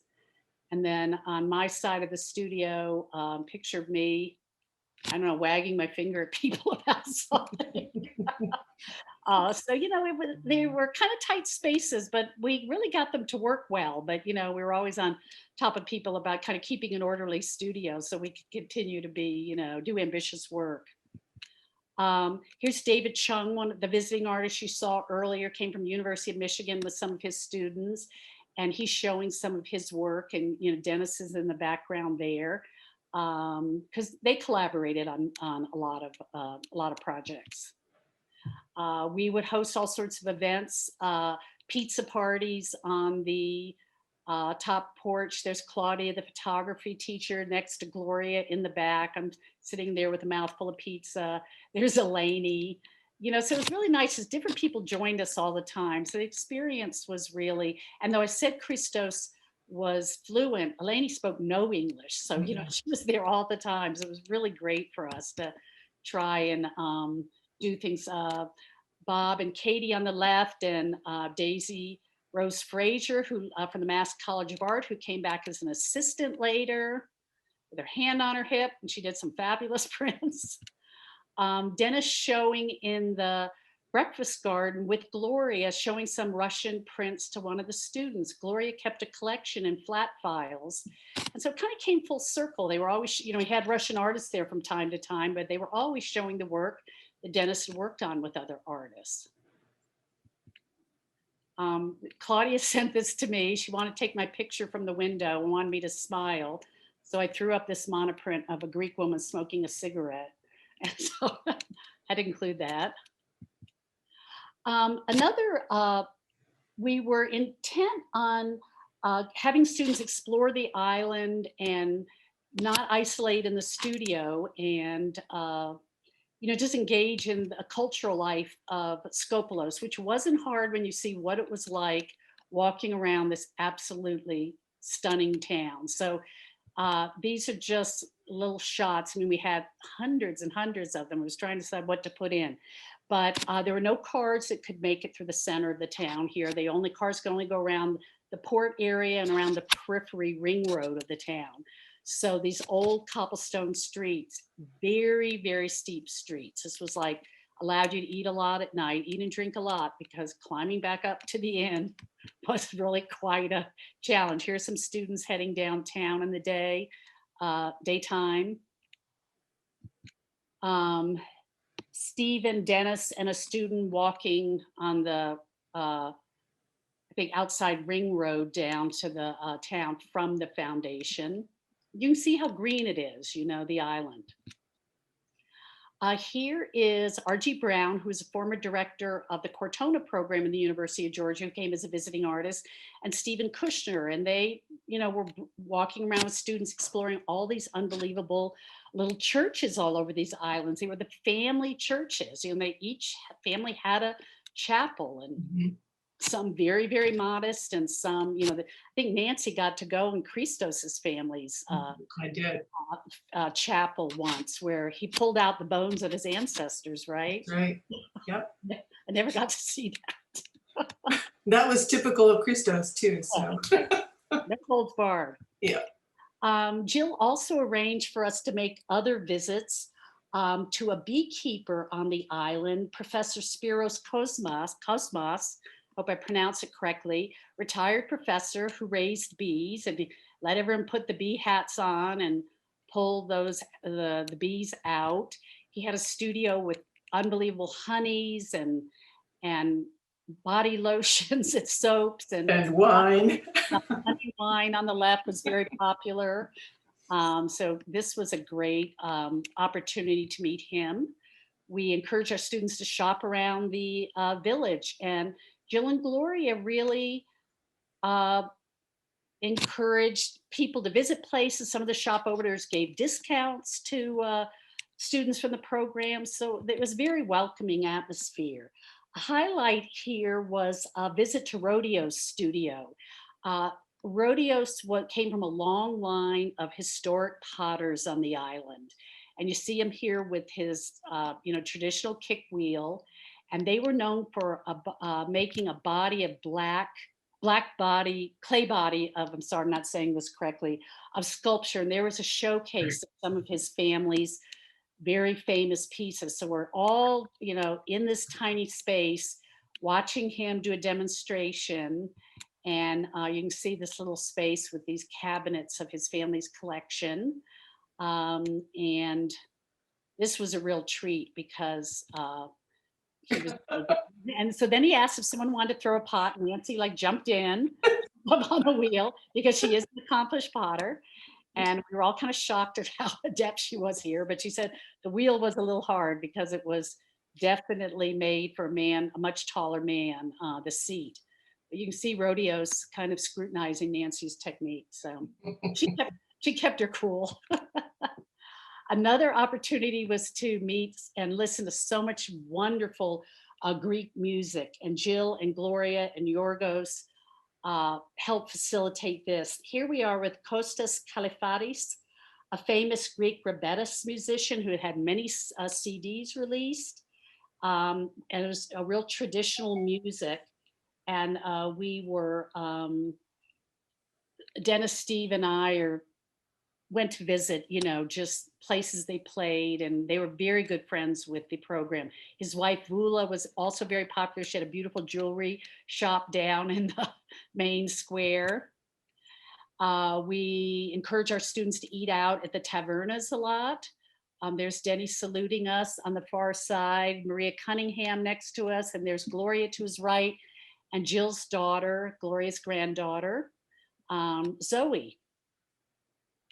And then on my side of the studio, picture of me, I don't know, wagging my finger at people about something. So, they were kind of tight spaces, but we really got them to work well. But, we were always on top of people about kind of keeping an orderly studio so we could continue to be, do ambitious work. Here's David Chung, one of the visiting artists you saw earlier, came from University of Michigan with some of his students, and he's showing some of his work, and Dennis is in the background there, because they collaborated on a lot of projects. We would host all sorts of events, pizza parties on the top porch. There's Claudia, the photography teacher, next to Gloria in the back. I'm sitting there with a mouthful of pizza. There's Eleni. So it was really nice as different people joined us all the time. So the experience was really, and though I said Christos was fluent, Eleni spoke no English. So, she was there all the time. So it was really great for us to try and do things. Bob and Katie on the left, and Daisy Rose Frazier, who from the Mass College of Art, who came back as an assistant later with her hand on her hip, and she did some fabulous prints. Dennis showing in the breakfast garden with Gloria, showing some Russian prints to one of the students. Gloria kept a collection in flat files. And so it kind of came full circle. They were always, we had Russian artists there from time to time, but they were always showing the work that Dennis had worked on with other artists. Claudia sent this to me. She wanted to take my picture from the window and wanted me to smile. So I threw up this monoprint of a Greek woman smoking a cigarette. And so I had to include that. We were intent on having students explore the island and not isolate in the studio, and just engage in the cultural life of Skopelos, which wasn't hard when you see what it was like walking around this absolutely stunning town. So these are just little shots. We had hundreds and hundreds of them. I was trying to decide what to put in. But there were no cars that could make it through the center of the town here. Cars could only go around the port area and around the periphery ring road of the town. So these old cobblestone streets, very, very steep streets. This was like allowed you to eat a lot at night, eat and drink a lot, because climbing back up to the end was really quite a challenge. Here's some students heading downtown in the daytime. Steve and Dennis and a student walking on the, I think, outside Ring Road down to the town from the foundation. You can see how green it is, the island. Here is R.G. Brown, who is a former director of the Cortona program in the University of Georgia, who came as a visiting artist, and Steven Cushner. And they, were walking around with students exploring all these unbelievable little churches all over these islands. They were the family churches. Each family had a chapel, and some very, very modest, and some, I think Nancy got to go in Christos's family's I did. Chapel once, where he pulled out the bones of his ancestors, right? Right. Yep. I never got to see that. That was typical of Christos too. So No holds barred. Yeah. Jill also arranged for us to make other visits to a beekeeper on the island, Professor Spiros Kosmas. Hope I pronounce it correctly, retired professor who raised bees, and he let everyone put the bee hats on and pull the bees out. He had a studio with unbelievable honeys and body lotions and soaps and wine. Honey wine on the left was very popular. So this was a great opportunity to meet him. We encourage our students to shop around the village, and Jill and Gloria really encouraged people to visit places. Some of the shop owners gave discounts to students from the program. So it was a very welcoming atmosphere. A highlight here was a visit to Rodeo's studio. Rodeo's came from a long line of historic potters on the island. And you see him here with his traditional kick wheel. And they were known for making a body of clay body of, I'm sorry, I'm not saying this correctly, of sculpture. And there was a showcase of some of his family's very famous pieces. So we're all, in this tiny space watching him do a demonstration. And you can see this little space with these cabinets of his family's collection. And this was a real treat because he was, and so then he asked if someone wanted to throw a pot, and Nancy jumped in up on the wheel because she is an accomplished potter. And we were all kind of shocked at how adept she was here. But she said the wheel was a little hard because it was definitely made for a much taller man, the seat. But you can see Rodeo's kind of scrutinizing Nancy's technique. So she kept her cool. Another opportunity was to meet and listen to so much wonderful Greek music. And Jill and Gloria and Yorgos helped facilitate this. Here we are with Costas Califaris, a famous Greek rebettis musician who had many CDs released. And it was a real traditional music. And we were, Dennis, Steve, and I went to visit, just places they played, and they were very good friends with the program. His wife, Vula, was also very popular. She had a beautiful jewelry shop down in the main square. We encourage our students to eat out at the tavernas a lot. There's Denny saluting us on the far side, Maria Cunningham next to us, and there's Gloria to his right, and Jill's daughter, Gloria's granddaughter, Zoe,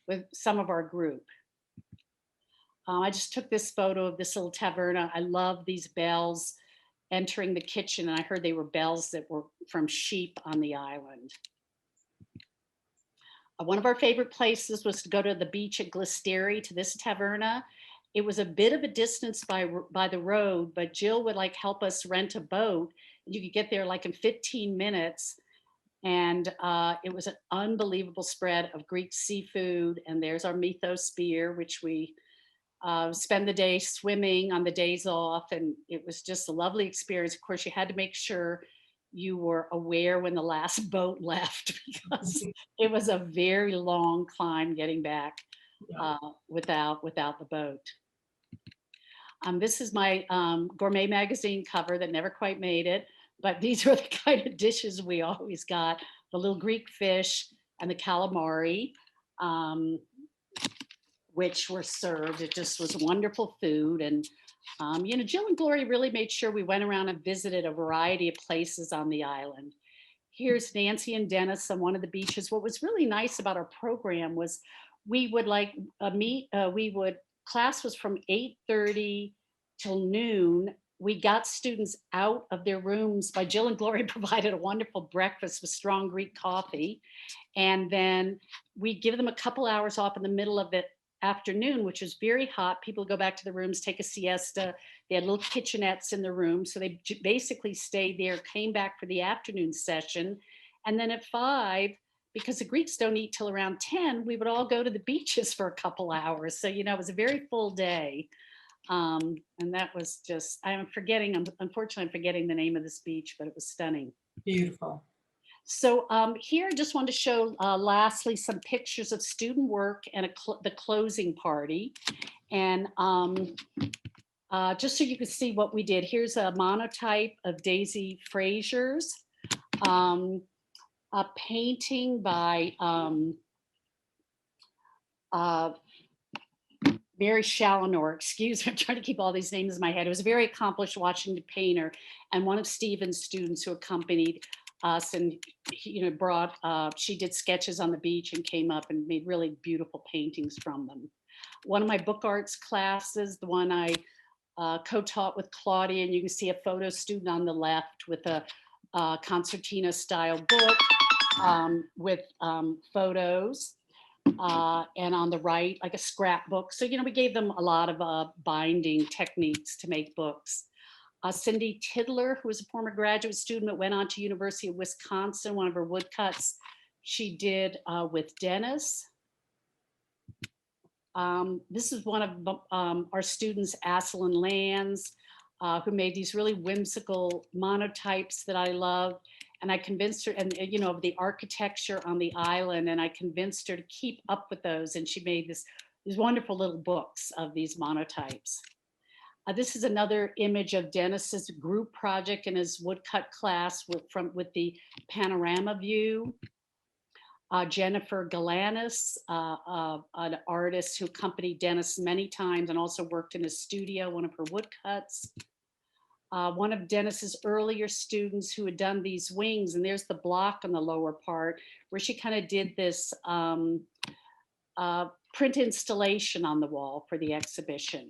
with some of our group. I just took this photo of this little taverna. I love these bells entering the kitchen, and I heard they were bells that were from sheep on the island. One of our favorite places was to go to the beach at Glisteri, to this taverna. It was a bit of a distance by the road, but Jill would help us rent a boat. You could get there in 15 minutes. And it was an unbelievable spread of Greek seafood. And there's our mythos beer, which we spend the day swimming on the days off. And it was just a lovely experience. Of course, you had to make sure you were aware when the last boat left, because it was a very long climb getting back without the boat. This is my gourmet magazine cover that never quite made it. But these are the kind of dishes we always got: the little Greek fish and the calamari, which were served. It just was wonderful food. And, Jill and Gloria really made sure we went around and visited a variety of places on the island. Here's Nancy and Dennis on one of the beaches. What was really nice about our program was we would class was from 8:30 till noon. We got students out of their rooms by Jill and Gloria provided a wonderful breakfast with strong Greek coffee. And then we'd give them a couple hours off in the middle of the afternoon, which was very hot. People go back to the rooms, take a siesta. They had little kitchenettes in the room. So they basically stayed there, came back for the afternoon session. And then at 5, because the Greeks don't eat till around 10, we would all go to the beaches for a couple hours. So, it was a very full day. And that was just, unfortunately, I'm forgetting the name of this beach, but it was stunning. Beautiful. So here I just want to show lastly some pictures of student work and the closing party. And just so you can see what we did, here's a monotype of Daisy Frazier's, a painting by Mary Challenor, excuse me, I'm trying to keep all these names in my head. It was a very accomplished Washington painter and one of Steven's students who accompanied us, and she did sketches on the beach and came up and made really beautiful paintings from them. One of my book arts classes, the one I co-taught with Claudia, and you can see a photo student on the left with a concertina style book. with photos. And on the right, like a scrapbook. So, we gave them a lot of binding techniques to make books. Cindy Tidler, who was a former graduate student but went on to University of Wisconsin, one of her woodcuts she did with Dennis. This is one of our students, Aslan Lands, who made these really whimsical monotypes that I love. And I convinced her, and of the architecture on the island, and I convinced her to keep up with those. And she made these wonderful little books of these monotypes. This is another image of Dennis's group project in his woodcut class with the panorama view. Jennifer Gallanis, an artist who accompanied Dennis many times and also worked in his studio, one of her woodcuts. One of Dennis's earlier students who had done these wings, and there's the block on the lower part where she kind of did this print installation on the wall for the exhibition.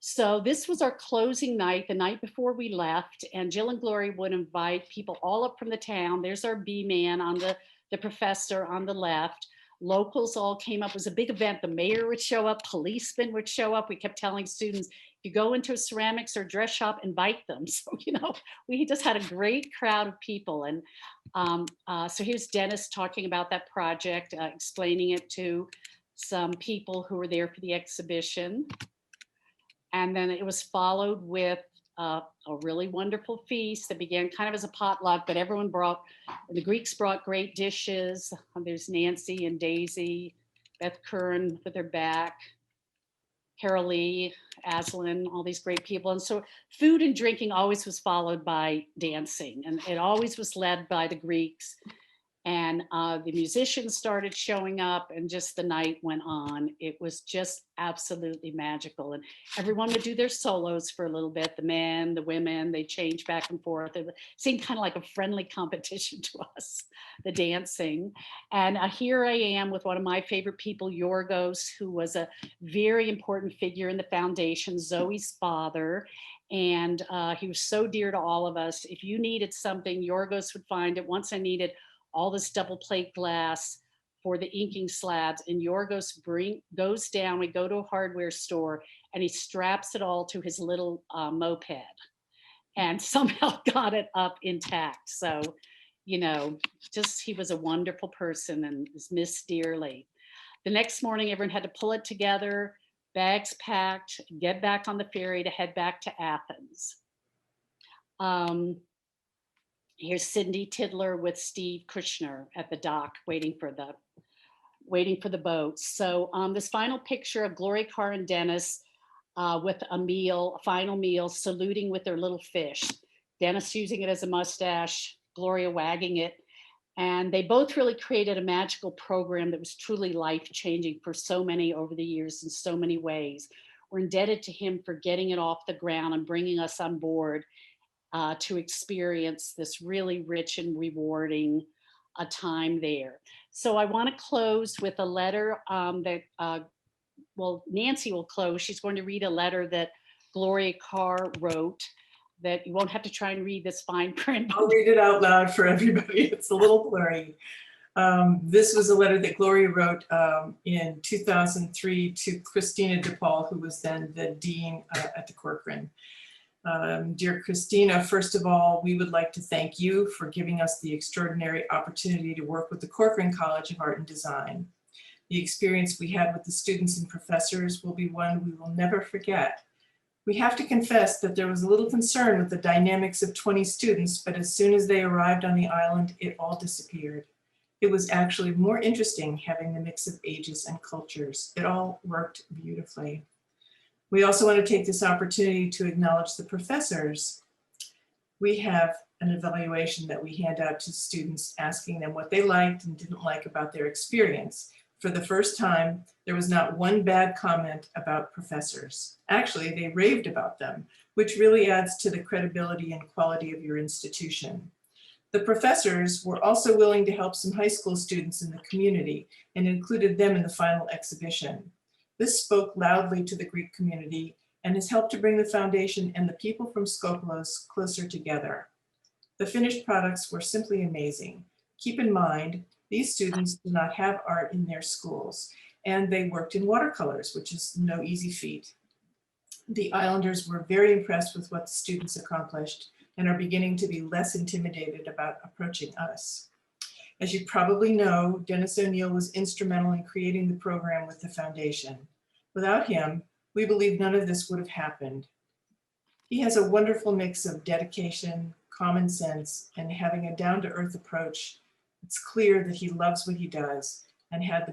So this was our closing night, the night before we left, and Jill and Gloria would invite people all up from the town. There's our B-man on the professor on the left. Locals all came up. It was a big event. The mayor would show up, policemen would show up. We kept telling students, if you go into a ceramics or dress shop, invite them. So, we just had a great crowd of people. And so here's Dennis talking about that project, explaining it to some people who were there for the exhibition. And then it was followed with a really wonderful feast that began kind of as a potluck, but the Greeks brought great dishes. There's Nancy and Daisy, Beth Curran with her back, Carol Lee, Aslan, all these great people. And so food and drinking always was followed by dancing, and it always was led by the Greeks. And the musicians started showing up, and just the night went on. It was just absolutely magical. And everyone would do their solos for a little bit. The men, the women, they changed back and forth. It seemed kind of like a friendly competition to us, the dancing. And here I am with one of my favorite people, Yorgos, who was a very important figure in the foundation, Zoe's father. And he was so dear to all of us. If you needed something, Yorgos would find it. Once I needed all this double plate glass for the inking slabs, and Yorgos goes down, we go to a hardware store, and he straps it all to his little moped and somehow got it up intact. So, he was a wonderful person and is missed dearly. The next morning, everyone had to pull it together, bags packed, get back on the ferry to head back to Athens. Here's Cindy Tidler with Steve Cushner at the dock waiting for the boats. So this final picture of Gloria Carr and Dennis with a final meal, saluting with their little fish. Dennis using it as a mustache, Gloria wagging it. And they both really created a magical program that was truly life-changing for so many over the years in so many ways. We're indebted to him for getting it off the ground and bringing us on board to experience this really rich and rewarding time there. So I want to close with a letter Nancy will close. She's going to read a letter that Gloria Carr wrote that you won't have to try and read this fine print. I'll read it out loud for everybody. It's a little blurry. This was a letter that Gloria wrote in 2003 to Christina DePaul, who was then the dean at the Corcoran. Dear Christina, first of all, we would like to thank you for giving us the extraordinary opportunity to work with the Corcoran College of Art and Design. The experience we had with the students and professors will be one we will never forget. We have to confess that there was a little concern with the dynamics of 20 students, but as soon as they arrived on the island, it all disappeared. It was actually more interesting having the mix of ages and cultures. It all worked beautifully. We also want to take this opportunity to acknowledge the professors. We have an evaluation that we hand out to students asking them what they liked and didn't like about their experience. For the first time, there was not one bad comment about professors. Actually, they raved about them, which really adds to the credibility and quality of your institution. The professors were also willing to help some high school students in the community and included them in the final exhibition. This spoke loudly to the Greek community and has helped to bring the foundation and the people from Skopelos closer together. The finished products were simply amazing. Keep in mind, these students do not have art in their schools, and they worked in watercolors, which is no easy feat. The Islanders were very impressed with what the students accomplished and are beginning to be less intimidated about approaching us. As you probably know, Dennis O'Neill was instrumental in creating the program with the foundation. Without him, we believe none of this would have happened. He has a wonderful mix of dedication, common sense, and having a down-to-earth approach. It's clear that he loves what he does and had at the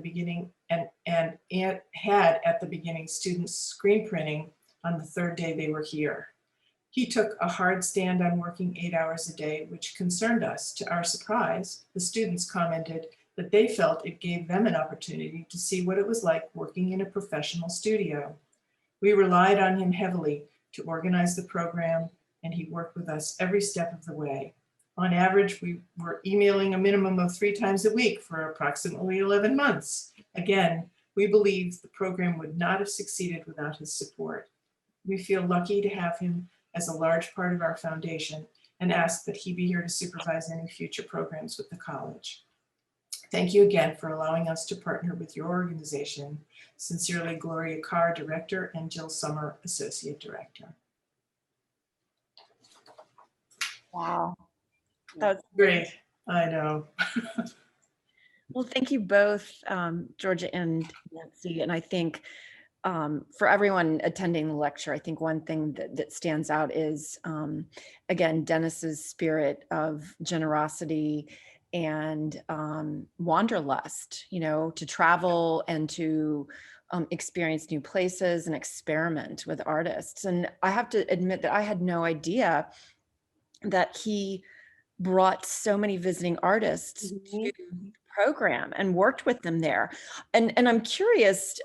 beginning students screen printing on the third day they were here. He took a hard stand on working 8 hours a day, which concerned us. To our surprise, the students commented that they felt it gave them an opportunity to see what it was like working in a professional studio. We relied on him heavily to organize the program, and he worked with us every step of the way. On average, we were emailing a minimum of 3 times a week for approximately 11 months. Again, we believe the program would not have succeeded without his support. We feel lucky to have him as a large part of our foundation and ask that he be here to supervise any future programs with the college. Thank you again for allowing us to partner with your organization. Sincerely, Gloria Carr, Director, and Jill Summer, Associate Director. Wow. That's Great, I know. Well, thank you both, Georgia and Nancy. And I think for everyone attending the lecture, I think one thing that stands out is, again, Dennis's spirit of generosity and wanderlust, to travel and to experience new places and experiment with artists. And I have to admit that I had no idea that he brought so many visiting artists to the program and worked with them there. And I'm curious,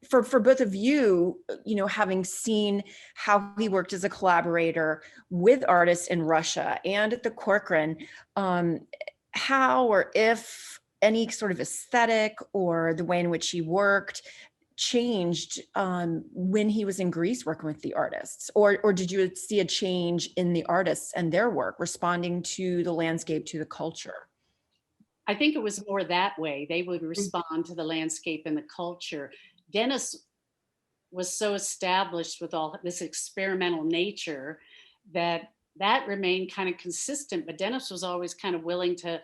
for both of you, having seen how he worked as a collaborator with artists in Russia and at the Corcoran, how or if any sort of aesthetic or the way in which he worked changed when he was in Greece working with the artists, or did you see a change in the artists and their work responding to the landscape, to the culture? I think it was more that way. They would respond to the landscape and the culture. Dennis was so established with all this experimental nature that remained kind of consistent, but Dennis was always kind of willing to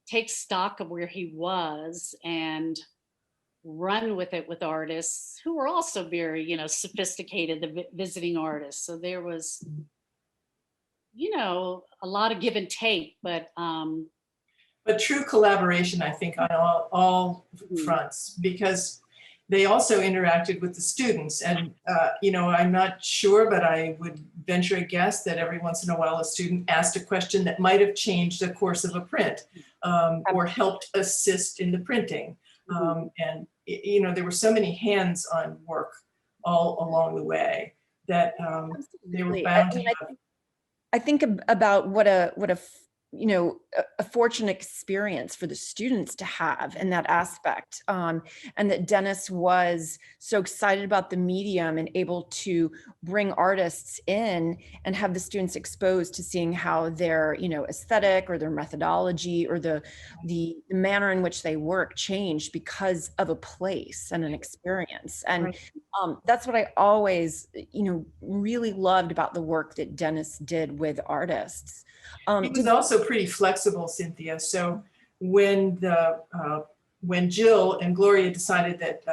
take stock of where he was and run with it with artists who were also very, sophisticated, the visiting artists. So there was, a lot of give and take, but true collaboration, I think, on all fronts, because they also interacted with the students. And, I'm not sure, but I would venture a guess that every once in a while a student asked a question that might have changed the course of a print or helped assist in the printing. And, there were so many hands-on work all along the way that they were bound to have. I think about what a fortunate experience for the students to have in that aspect, and that Dennis was so excited about the medium and able to bring artists in and have the students exposed to seeing how their aesthetic or their methodology or the manner in which they work changed because of a place and an experience. And right. That's what I always really loved about the work that Dennis did with artists. He was also pretty flexible, Cynthia. So when Jill and Gloria decided that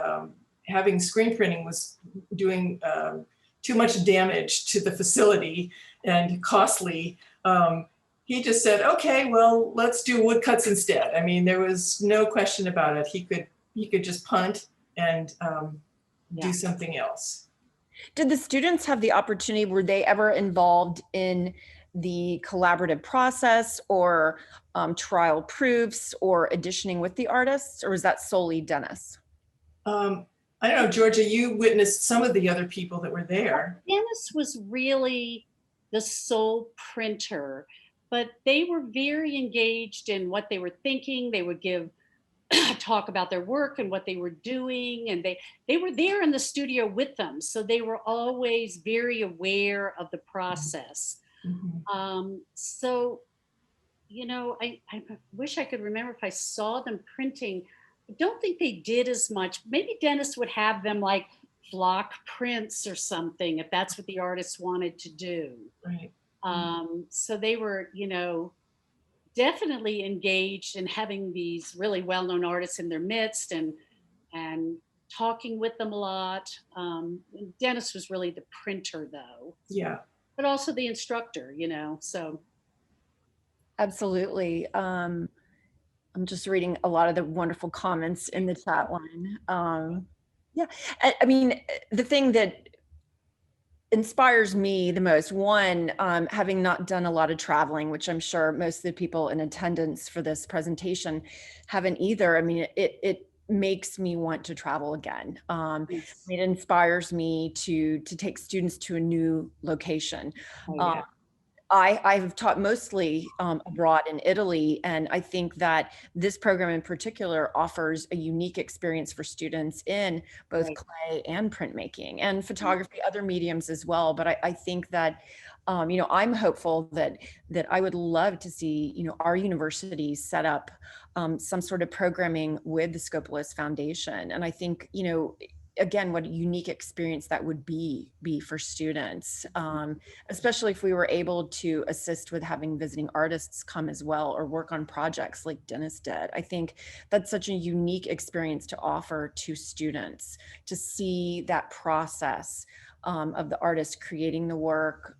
having screen printing was doing too much damage to the facility and costly, he just said, okay, well, let's do woodcuts instead. I mean, there was no question about it. He could just punt and do something else. Did the students have the opportunity, were they ever involved in the collaborative process or trial proofs or auditioning with the artists, or was that solely Dennis? I don't know, Georgia, you witnessed some of the other people that were there. Dennis was really the sole printer, but they were very engaged in what they were thinking. They would talk about their work and what they were doing, and they were there in the studio with them, so they were always very aware of the process. So you know, I wish I could remember if I saw them printing. I don't think they did as much. Maybe Dennis would have them like block prints or something if that's what the artists wanted to do. Right. So they were, you know, definitely engaged in having these really well-known artists in their midst and talking with them a lot. Dennis was really the printer though, Yeah. but also the instructor, you know, so. Absolutely. I'm just reading a lot of the wonderful comments in the chat line. Yeah, I mean, the thing that inspires me the most, one, having not done a lot of traveling, which I'm sure most of the people in attendance for this presentation haven't either. I mean, it makes me want to travel again. Yes. It inspires me to take students to a new location. Oh, yeah. I've taught mostly abroad in Italy, and I think that this program in particular offers a unique experience for students in both Right. clay and printmaking and photography, other mediums as well. But I think that, you know, I'm hopeful that I would love to see, you know, our universities set up some sort of programming with the Skopelos Foundation. And I think, you know, again, what a unique experience that would be for students, especially if we were able to assist with having visiting artists come as well or work on projects like Dennis did. I think that's such a unique experience to offer to students, to see that process of the artist creating the work,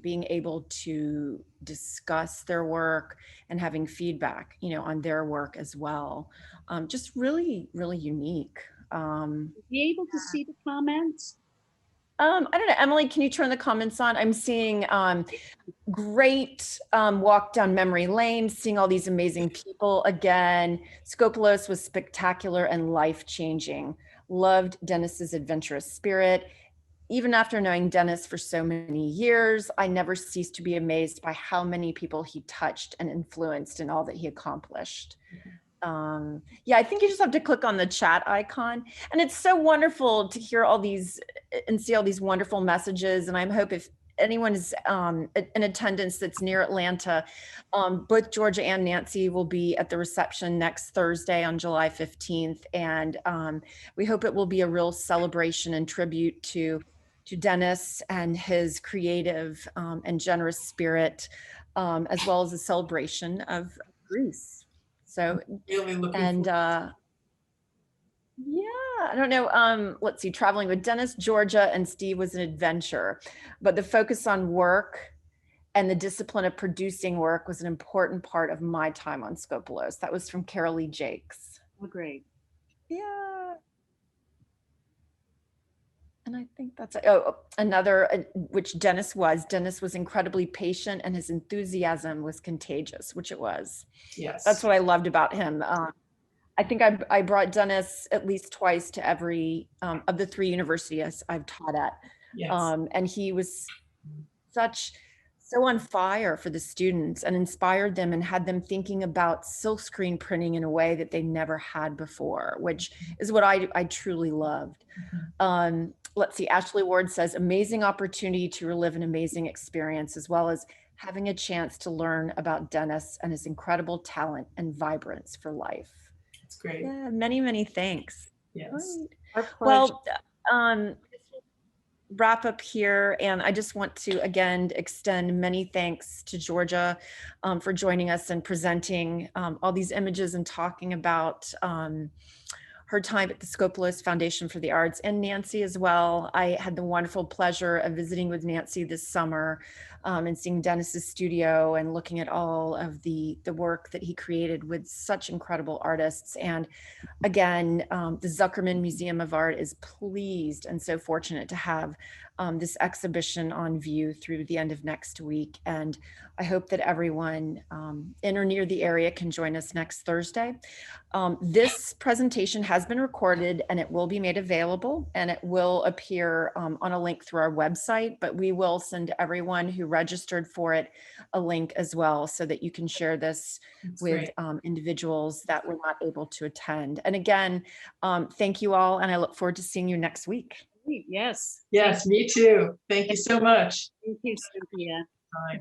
being able to discuss their work and having feedback, you know, on their work as well. Just really, really unique. Be able to see the comments? I don't know, Emily, can you turn the comments on? I'm seeing great walk down memory lane, seeing all these amazing people again. Skopelos was spectacular and life-changing. Loved Dennis's adventurous spirit. Even after knowing Dennis for so many years, I never ceased to be amazed by how many people he touched and influenced in all that he accomplished. Yeah, I think you just have to click on the chat icon, and it's so wonderful to hear all these and see all these wonderful messages. And I hope if anyone is in attendance that's near Atlanta, both Georgia and Nancy will be at the reception next Thursday on July 15th. And we hope it will be a real celebration and tribute to Dennis and his creative and generous spirit, as well as a celebration of Greece. So, Really looking and yeah, I don't know. Let's see, traveling with Dennis, Georgia, and Steve was an adventure, but the focus on work and the discipline of producing work was an important part of my time on Skopelos. That was from Carol Lee Jakes. Oh, great. Yeah. And I think that's another, which Dennis was incredibly patient, and his enthusiasm was contagious, which it was. Yes. That's what I loved about him. I think I brought Dennis at least twice to every of the 3 universities I've taught at. Yes. And he was so on fire for the students and inspired them and had them thinking about silk screen printing in a way that they never had before, which is what I truly loved. Let's see, Ashley Ward says, amazing opportunity to relive an amazing experience, as well as having a chance to learn about Dennis and his incredible talent and vibrance for life. That's great. Yeah, many, many thanks. Yes. Right. Well, wrap up here, and I just want to again extend many thanks to Georgia for joining us and presenting all these images and talking about her time at the Skopelos Foundation for the Arts, and Nancy as well. I had the wonderful pleasure of visiting with Nancy this summer and seeing Dennis's studio and looking at all of the work that he created with such incredible artists. And again, the Zuckerman Museum of Art is pleased and so fortunate to have this exhibition on view through the end of next week. And I hope that everyone in or near the area can join us next Thursday. This presentation has been recorded and it will be made available, and it will appear on a link through our website, but we will send everyone who registered for it a link as well, so that you can share this with individuals that were not able to attend. And again, thank you all, and I look forward to seeing you next week. Yes. Yes, me too. Thank you so much. Thank you, Cynthia. Bye.